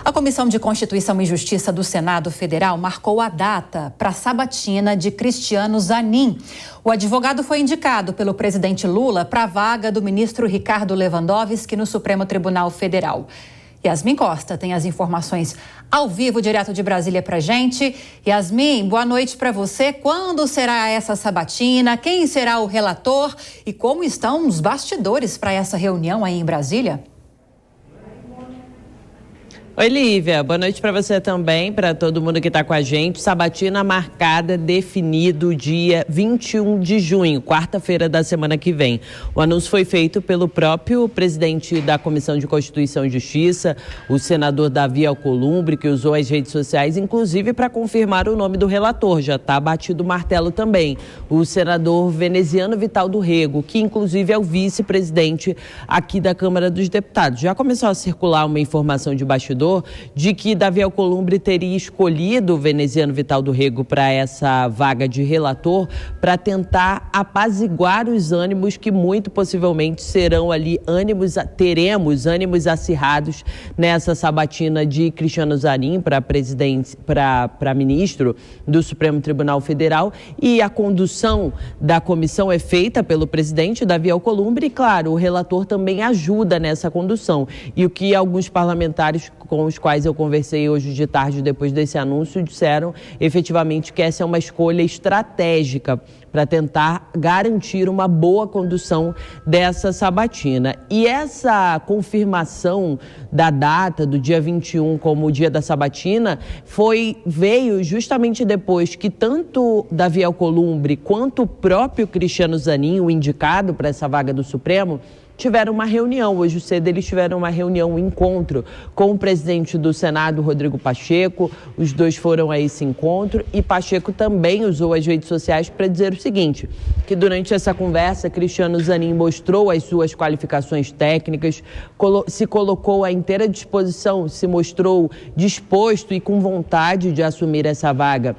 A Comissão de Constituição e Justiça do Senado Federal marcou a data para a sabatina de Cristiano Zanin. O advogado foi indicado pelo presidente Lula para a vaga do ministro Ricardo Lewandowski no Supremo Tribunal Federal. Yasmin Costa tem as informações ao vivo, direto de Brasília para a gente. Yasmin, boa noite para você. Quando será essa sabatina? Quem será o relator? E como estão os bastidores para essa reunião aí em Brasília? Oi, Lívia. Boa noite para você também, para todo mundo que está com a gente. Sabatina marcada, definido dia 21 de junho, quarta-feira da semana que vem. O anúncio foi feito pelo próprio presidente da Comissão de Constituição e Justiça, o senador Davi Alcolumbre, que usou as redes sociais, inclusive para confirmar o nome do relator. Já está batido o martelo também. O senador Veneziano Vital do Rego, que inclusive é o vice-presidente aqui da Câmara dos Deputados. Já começou a circular uma informação de bastidor de que Davi Alcolumbre teria escolhido o Veneziano Vital do Rego para essa vaga de relator para tentar apaziguar os ânimos que muito possivelmente serão ali teremos ânimos acirrados nessa sabatina de Cristiano Zanin para ministro do Supremo Tribunal Federal, e a condução da comissão é feita pelo presidente Davi Alcolumbre e, claro, o relator também ajuda nessa condução. E o que alguns parlamentares com os quais eu conversei hoje de tarde, depois desse anúncio, disseram efetivamente que essa é uma escolha estratégica para tentar garantir uma boa condução dessa sabatina. E essa confirmação da data do dia 21 como o dia da sabatina veio justamente depois que tanto Davi Alcolumbre quanto o próprio Cristiano Zanin, o indicado para essa vaga do Supremo, tiveram uma reunião. Hoje cedo eles tiveram uma reunião, um encontro com o presidente do Senado, Rodrigo Pacheco. Os dois foram a esse encontro e Pacheco também usou as redes sociais para dizer o seguinte, que durante essa conversa Cristiano Zanin mostrou as suas qualificações técnicas, se colocou à inteira disposição, se mostrou disposto e com vontade de assumir essa vaga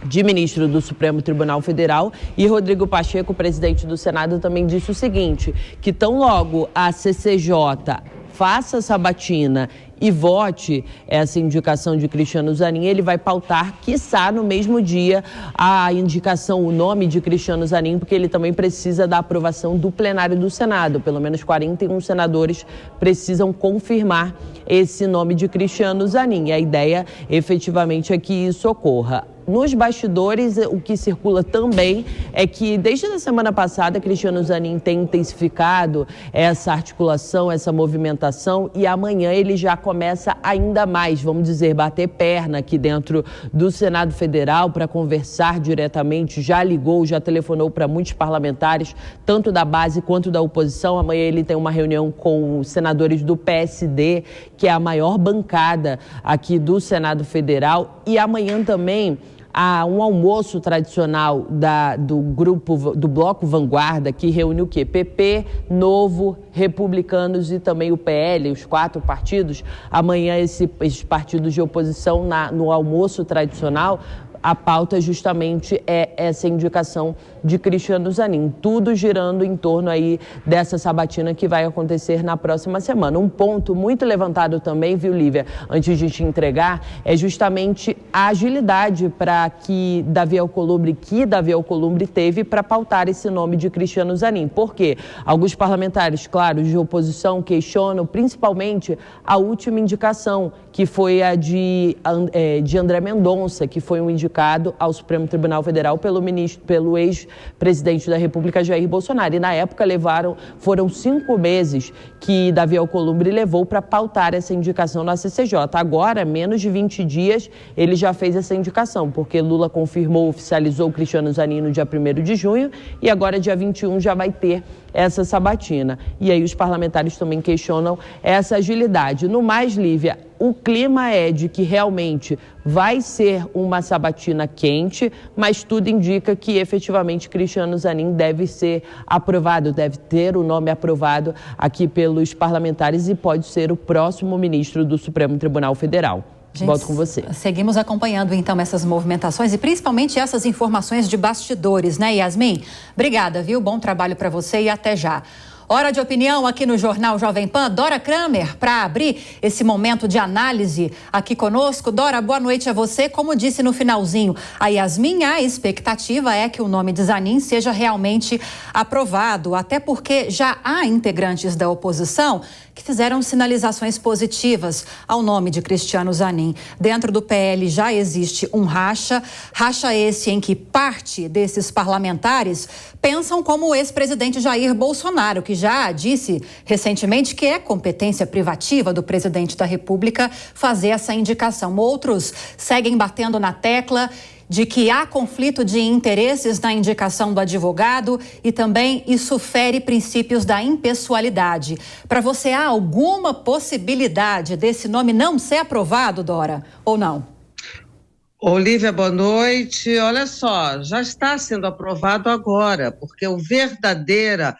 de ministro do Supremo Tribunal Federal. E Rodrigo Pacheco, presidente do Senado, também disse o seguinte, que tão logo a CCJ faça a sabatina e vote essa indicação de Cristiano Zanin, ele vai pautar, quiçá no mesmo dia, a indicação, o nome de Cristiano Zanin, porque ele também precisa da aprovação do plenário do Senado. Pelo menos 41 senadores precisam confirmar esse nome de Cristiano Zanin. E a ideia, efetivamente, é que isso ocorra. Nos bastidores, o que circula também é que, desde a semana passada, Cristiano Zanin tem intensificado essa articulação, essa movimentação, e amanhã ele já começa ainda mais, vamos dizer, bater perna aqui dentro do Senado Federal para conversar diretamente. Já ligou, já telefonou para muitos parlamentares, tanto da base quanto da oposição. Amanhã ele tem uma reunião com os senadores do PSD, que é a maior bancada aqui do Senado Federal, e amanhã também há um almoço tradicional do Bloco Vanguarda, que reúne o quê? PP, Novo, Republicanos e também o PL, os 4 partidos. Amanhã esses partidos de oposição no almoço tradicional, a pauta justamente é essa indicação de Cristiano Zanin. Tudo girando em torno aí dessa sabatina que vai acontecer na próxima semana. Um ponto muito levantado também, viu, Lívia, antes de te entregar, é justamente a agilidade que Davi Alcolumbre teve para pautar esse nome de Cristiano Zanin. Por quê? Alguns parlamentares, claro, de oposição, questionam principalmente a última indicação, que foi a de André Mendonça, que foi um indicado ao Supremo Tribunal Federal pelo ex-presidente da República, Jair Bolsonaro. E na época foram 5 meses que Davi Alcolumbre levou para pautar essa indicação na CCJ. Agora, menos de 20 dias, ele já fez essa indicação, porque Lula oficializou o Cristiano Zanin no dia 1º de junho e agora, dia 21, já vai ter essa sabatina. E aí os parlamentares também questionam essa agilidade. No mais, Lívia, o clima é de que realmente vai ser uma sabatina quente, mas tudo indica que efetivamente Cristiano Zanin deve ser aprovado, deve ter o nome aprovado aqui pelos parlamentares e pode ser o próximo ministro do Supremo Tribunal Federal. Gente, volto com você. Seguimos acompanhando então essas movimentações e principalmente essas informações de bastidores, né, Yasmin? Obrigada, viu? Bom trabalho para você e até já. Hora de opinião aqui no Jornal Jovem Pan. Dora Kramer, para abrir esse momento de análise aqui conosco. Dora, boa noite a você. Como disse no finalzinho a Yasmin, a expectativa é que o nome de Zanin seja realmente aprovado, até porque já há integrantes da oposição que fizeram sinalizações positivas ao nome de Cristiano Zanin. Dentro do PL já existe um racha esse em que parte desses parlamentares pensam como o ex-presidente Jair Bolsonaro, que já disse recentemente que é competência privativa do presidente da República fazer essa indicação. Outros seguem batendo na tecla de que há conflito de interesses na indicação do advogado e também isso fere princípios da impessoalidade. Para você, há alguma possibilidade desse nome não ser aprovado, Dora, ou não? Olívia, boa noite. Olha só, já está sendo aprovado agora, porque a verdadeira,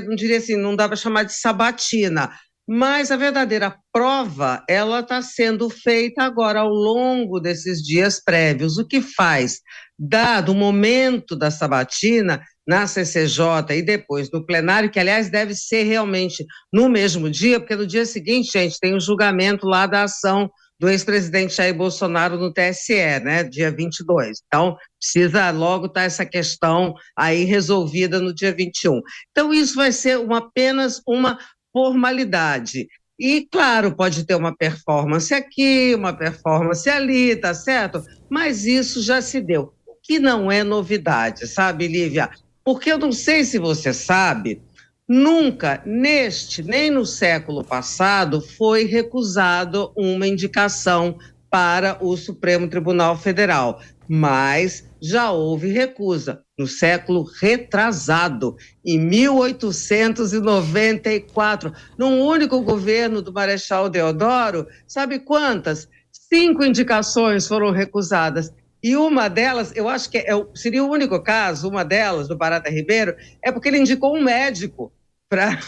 não diria assim, não dá para chamar de sabatina, mas a verdadeira prova, ela está sendo feita agora ao longo desses dias prévios. O que faz, dado o momento da sabatina, na CCJ e depois no plenário, que aliás deve ser realmente no mesmo dia, porque no dia seguinte, gente, tem o julgamento lá da ação do ex-presidente Jair Bolsonaro no TSE, né, dia 22. Então, precisa logo estar essa questão aí resolvida no dia 21. Então, isso vai ser apenas uma formalidade. E, claro, pode ter uma performance aqui, uma performance ali, tá certo? Mas isso já se deu. O que não é novidade, sabe, Lívia? Porque eu não sei se você sabe, nunca, nem no século passado, foi recusado uma indicação para o Supremo Tribunal Federal, mas já houve recusa no século retrasado, em 1894, num único governo do Marechal Deodoro. Sabe quantas? 5 indicações foram recusadas. E uma delas, eu acho que seria o único caso, uma delas, do Barata Ribeiro, é porque ele indicou um médico para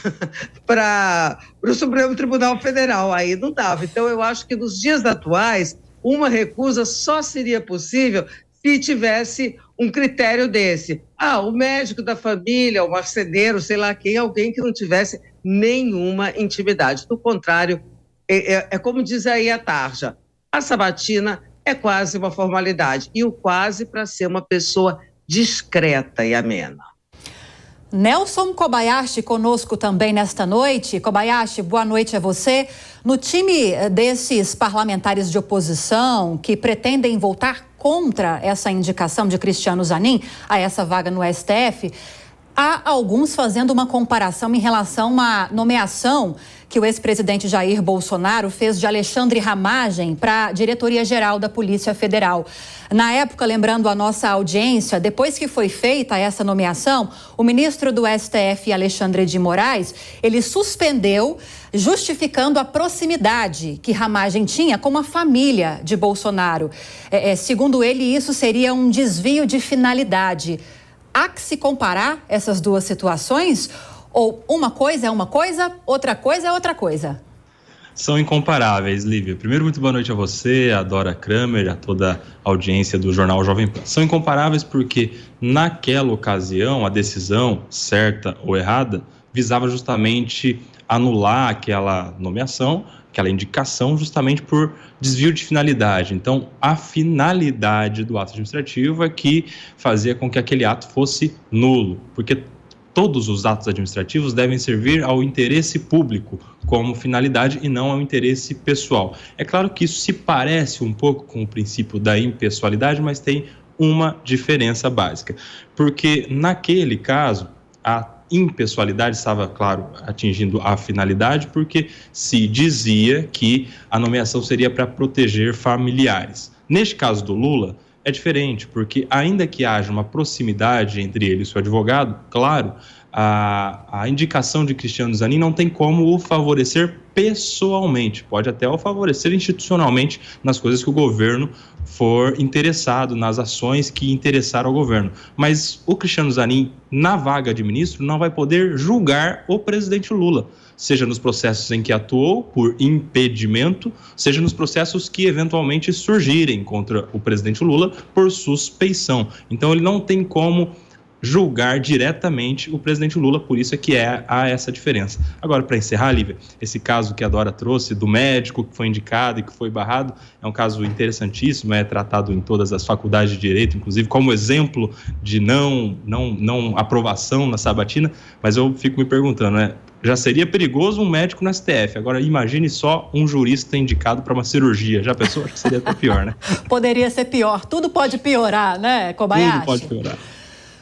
o Supremo Tribunal Federal. Aí não dava. Então, eu acho que nos dias atuais, uma recusa só seria possível se tivesse um critério desse. O médico da família, o marceneiro, sei lá quem, alguém que não tivesse nenhuma intimidade. Do contrário, é como diz aí a Tarja, a sabatina é quase uma formalidade, e o quase para ser uma pessoa discreta e amena. Nelson Kobayashi conosco também nesta noite. Kobayashi, boa noite a você. No time desses parlamentares de oposição que pretendem votar contra essa indicação de Cristiano Zanin a essa vaga no STF, há alguns fazendo uma comparação em relação a uma nomeação que o ex-presidente Jair Bolsonaro fez de Alexandre Ramagem para a Diretoria-Geral da Polícia Federal. Na época, lembrando a nossa audiência, depois que foi feita essa nomeação, o ministro do STF, Alexandre de Moraes, ele suspendeu, justificando a proximidade que Ramagem tinha com a família de Bolsonaro. Segundo ele, isso seria um desvio de finalidade. Há que se comparar essas duas situações? Ou uma coisa é uma coisa, outra coisa é outra coisa? São incomparáveis, Lívia. Primeiro, muito boa noite a você, a Dora Kramer, a toda a audiência do Jornal Jovem Pan. São incomparáveis porque, naquela ocasião, a decisão, certa ou errada, visava justamente anular aquela nomeação, aquela indicação, justamente por desvio de finalidade. Então, a finalidade do ato administrativo é que fazia com que aquele ato fosse nulo, porque todos os atos administrativos devem servir ao interesse público como finalidade e não ao interesse pessoal. É claro que isso se parece um pouco com o princípio da impessoalidade, mas tem uma diferença básica, porque naquele caso a impessoalidade estava, claro, atingindo a finalidade, porque se dizia que a nomeação seria para proteger familiares. Neste caso do Lula, é diferente, porque ainda que haja uma proximidade entre ele e seu advogado, claro, a indicação de Cristiano Zanin não tem como o favorecer pessoalmente, pode até o favorecer institucionalmente nas coisas que o governo for interessado, nas ações que interessaram ao governo. Mas o Cristiano Zanin, na vaga de ministro, não vai poder julgar o presidente Lula, seja nos processos em que atuou por impedimento, seja nos processos que eventualmente surgirem contra o presidente Lula por suspeição. Então ele não tem como julgar diretamente o presidente Lula, por isso é que há essa diferença. Agora, para encerrar, Lívia, esse caso que a Dora trouxe do médico que foi indicado e que foi barrado, é um caso interessantíssimo, é tratado em todas as faculdades de direito, inclusive como exemplo de não aprovação na sabatina, mas eu fico me perguntando, né? Já seria perigoso um médico no STF. Agora, imagine só um jurista indicado para uma cirurgia. Já pensou? Acho que seria até pior, né? Poderia ser pior. Tudo pode piorar, né, Kobayashi? Tudo pode piorar.